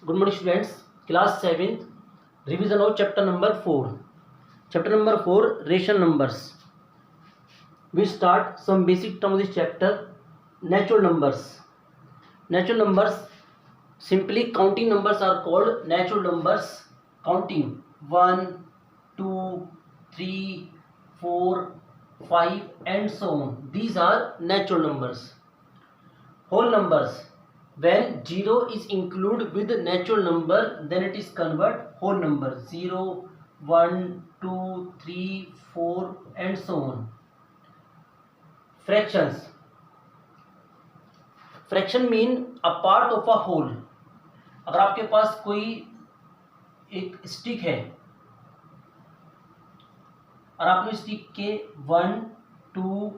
Good morning students. Class 7th revision of chapter number 4. Chapter number 4 ration numbers. We start some basic terms of this chapter. Natural numbers. Natural numbers, simply counting numbers are called natural numbers. Counting 1, 2, 3, 4, 5 and so on. These are natural numbers. Whole numbers, when 0 is included with the natural number, then it is convert whole number. 0, 1, 2, 3, 4 and so on. Fractions. Fraction mean a part of a whole. अगर आपके पास कोई एक stick है और आपने stick के 1, 2,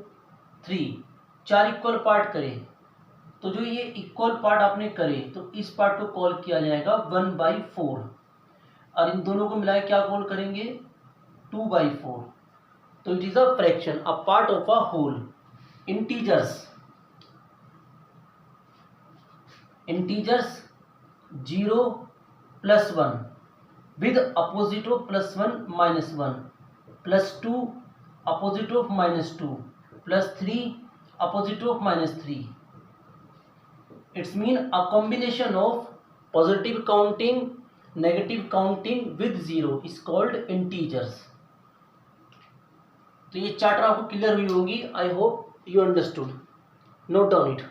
3 4 equal part करे, तो जो ये इक्वल पार्ट आपने करे तो इस पार्ट को कॉल किया जाएगा 1/4 और इन दोनों को मिलाकर क्या कॉल करेंगे 2/4. तो it is a fraction, a part of a whole. Integers 0 + 1 with opposite of +1 -1 +2 opposite of -2 +3 opposite of -3. It's mean a combination of positive counting, negative counting with 0 is called integers. तो ये charter आपको clear हुई होगी. आई hope you understood. Note down it.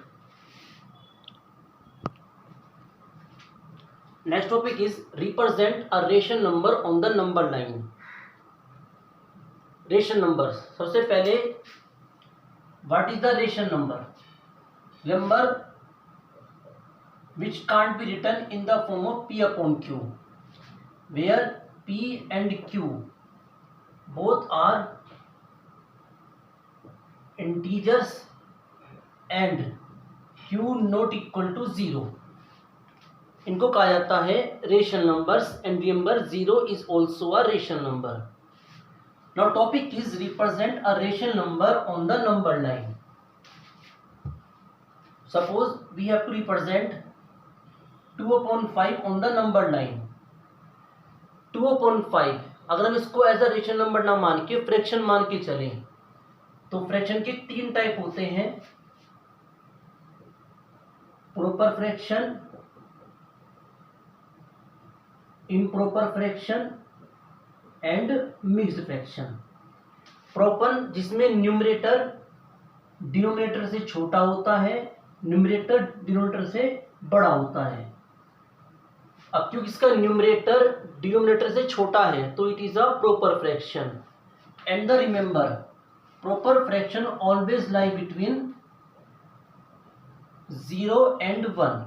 Next topic is represent a rational number on the number line. Ration numbers. सबसे पहले what is the rational number? Number which can't be written in the form of P upon Q, where P and Q both are integers and Q not equal to 0. इनको कहा जाता है rational numbers. And remember 0 is also a rational number. Now topic is represent a rational number on the number line. Suppose we have to represent 2/5 on the number line. 2/5 अगर हम इसको as a rational number ना मान के fraction मान के चलें तो फ्रैक्शन के 3 टाइप होते हैं. Proper fraction, improper fraction and mixed fraction. Proper जिसमें न्यूमरेटर डिनोमिनेटर से छोटा होता है, न्यूमरेटर डिनोमिनेटर से बड़ा होता है. अब क्योंकि इसका न्यूमरेटर डिनोमिनेटर से छोटा है तो it is a proper fraction. And the remember proper fraction always lie between 0 and 1.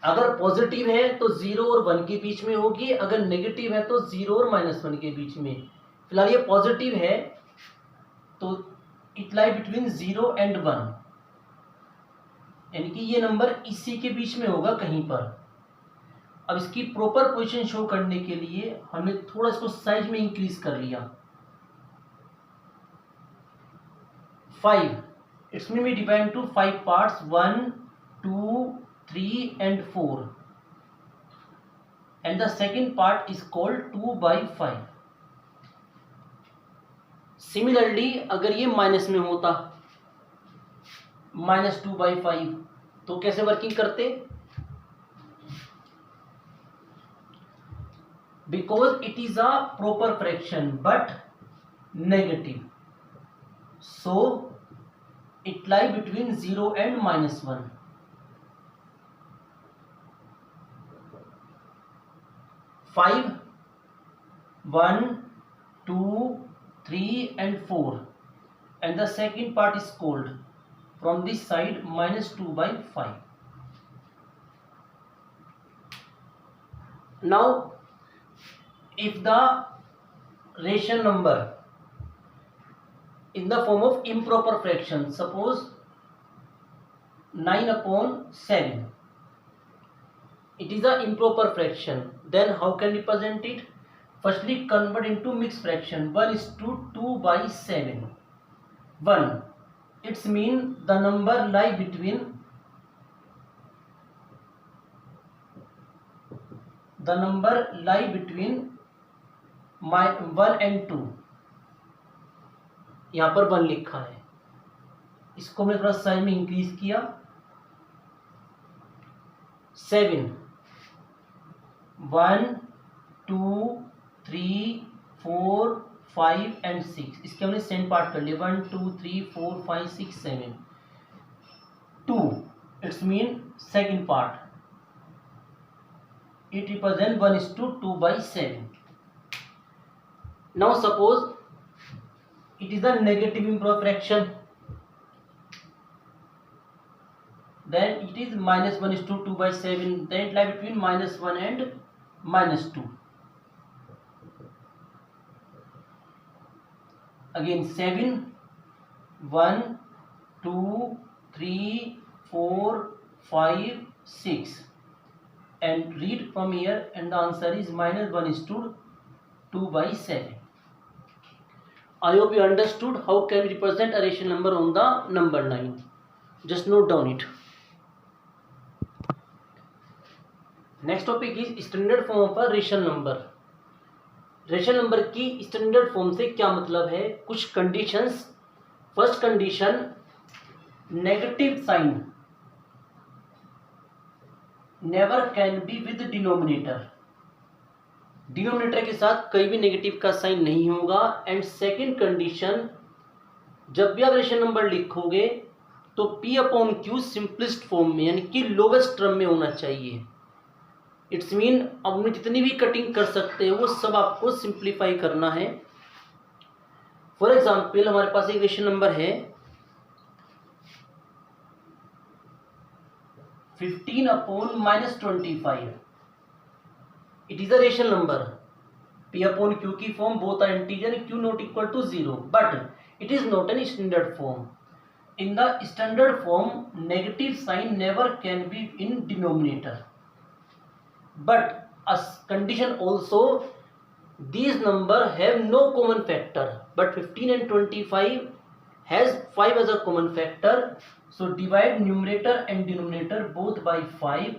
अगर पॉजिटिव है तो 0 और 1 के बीच में होगी, अगर नेगेटिव है तो 0 और -1 के बीच में. फिलहाल ये पॉजिटिव है तो इट लाई बिटवीन 0 and 1, यानी कि ये नंबर इसी के बीच में होगा कहीं पर. अब इसकी प्रॉपर पोजीशन शो करने के लिए हमने थोड़ा इसको साइज में इंक्रीज कर लिया. 5 इट्स में divide into 5 parts. 1, 2, 3 and 4 and the second part is called 2/5. Similarly अगर ये माइनस में होता -2/5 तो कैसे वर्किंग करते? Because it is a proper fraction but negative, so it lie between 0 and -1. 5, 1, 2, 3 and 4 and the second part is called from this side -2/5. Now if the ration number in the form of improper fraction, suppose 9/7, it is a improper fraction, then how can represent it? Firstly convert into mixed fraction. 1 is to 2/7. 1, it's mean the number lie between the number lie between 1 and 2, यहाँ पर 1 लिखा है, इसको मैं थोड़ा size में increase किया। 7 1 2 3 4 5 and 6, इसके हमने सेम पार्ट कर लिए 1 2 3 4 5 6 7। 2 it's mean second part, it represent 1:2/7. Now suppose it is a negative improper fraction, then it is -1:2/7, then it lies between -1 and -2. Again 7 1 2 3 4 5 6, and read from here, and the answer is -1:2/7. I hope you understood how can we represent a rational number on the number line. Just note down it. Next topic is standard form of a rational number. Rational number की standard form से क्या मतलब है? कुछ conditions. First condition, negative sign never can be with denominator, denominator के साथ कहीं भी नेगेटिव का साइन नहीं होगा। एंड सेकंड कंडीशन, जब भी आप रेशनल नंबर लिखोगे तो P/Q सिंपलेस्ट फॉर्म में यानी कि लोवेस्ट टर्म में होना चाहिए। इट्स मीन अब में जितनी भी कटिंग कर सकते हो वो सब आपको सिंप्लीफाई करना है। फॉर एग्जाम्पल हमारे पास एक रेशनल नंबर है 15/-25, it is a rational number. P/Q की form both are integer, Q not equal to 0, but it is not an standard form. In the standard form negative sign never can be in denominator, but a condition also, these number have no common factor, but 15 and 25 has 5 as a common factor, so divide numerator and denominator both by 5,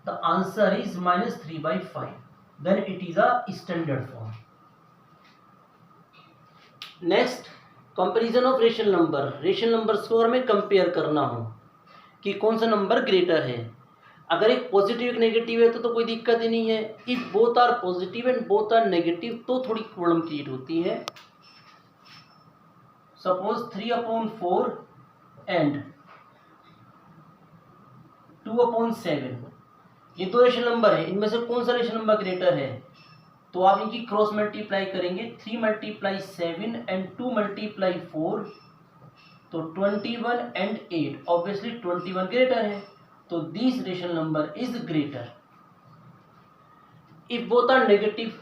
the answer is -3/5, then it is a standard form. Next, comparison of rational number. rational numbers को हमें compare करना हो कि कौन सा number greater है। अगर एक पॉजिटिव एक नेगेटिव है तो कोई दिक्कत ही नहीं है। If both are positive and both are negative तो थोड़ी प्रॉब्लम क्रिएट होती है। सपोज 3/4 एंड 2/7, ये दो रेशनल नंबर है, इनमें से कौन सा रेशनल नंबर ग्रेटर है? तो आप इनकी क्रॉस मल्टीप्लाई करेंगे, 3 × 7 एंड 2 × 4, तो 21 एंड 8, ऑब्वियसली 21 ग्रेटर है, तो this rational number is greater. If both are negative,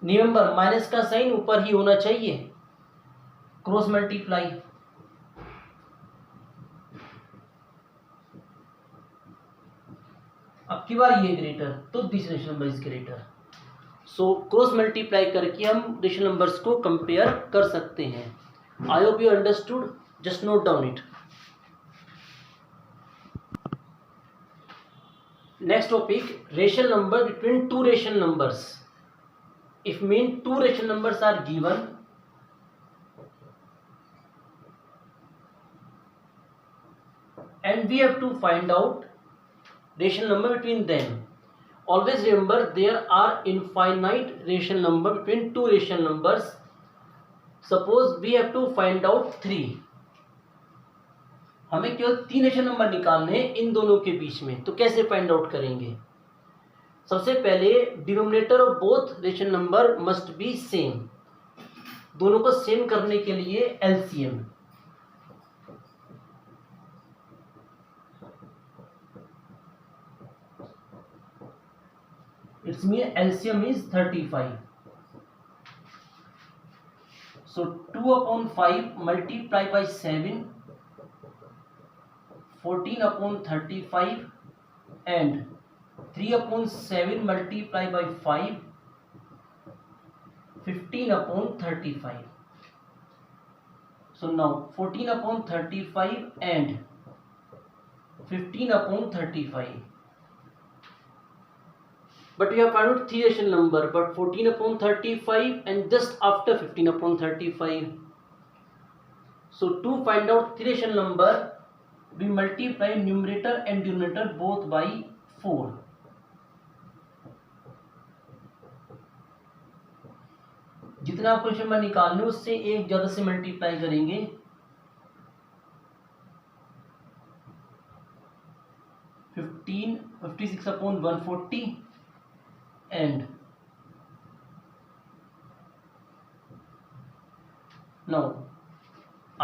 remember minus का साइन ऊपर ही होना चाहिए, क्रॉस मल्टीप्लाई। अब की बार ये ग्रेटर, तो this rational number is greater. So cross multiply करके हम रेशनल नंबर्स को कंपेयर कर सकते हैं। I hope you understood, just note down it. Next topic, rational number between two rational numbers. If mean two rational numbers are given and we have to find out rational number between them. Always remember there are infinite rational number between two rational numbers. Suppose we have to find out 3, हमें केवल 3 rational number निकालने हैं इन दोनों के बीच में, तो कैसे find out करेंगे? सबसे पहले denominator of both rational number must be same, दोनों को सेम करने के लिए LCM. Its mean LCM is 35. So 2/5 multiply by 7, 14/35, and 3/7 multiply by 5, 15/35. So now 14/35 and 15/35. But we have found out three rational number, but 14/35 and just after 15/35. So to find out three rational number, we multiply numerator and denominator both by 4. जितना आपको question में निकालने उससे एक ज्यादा से multiply करेंगे. 56/140 and now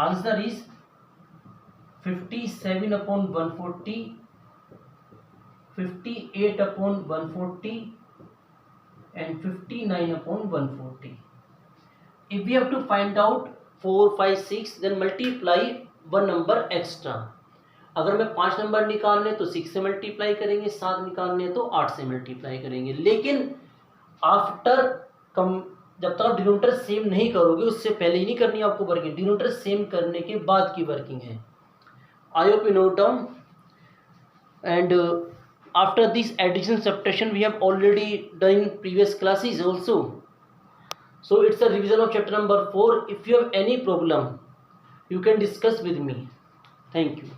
answer is 57/140, 58/140 and 59/140. If we have to find out 4, 5, 6, then multiply one number extra. अगर मैं 5 नंबर निकालने तो 6 से मल्टीप्लाई करेंगे, 7 निकालने तो 8 से मल्टीप्लाई करेंगे. लेकिन आफ्टर जब तक आप डिनोमिनेटर सेम नहीं करोगे उससे पहले ही नहीं करनी आपको वर्किंग. डिनोमिनेटर सेम करने के बाद की वर्किंग है. I hope you note down. And after this addition subtraction we have already done in previous classes also. So it's a revision of chapter number 4. If you have any problem, you can discuss with me. Thank you.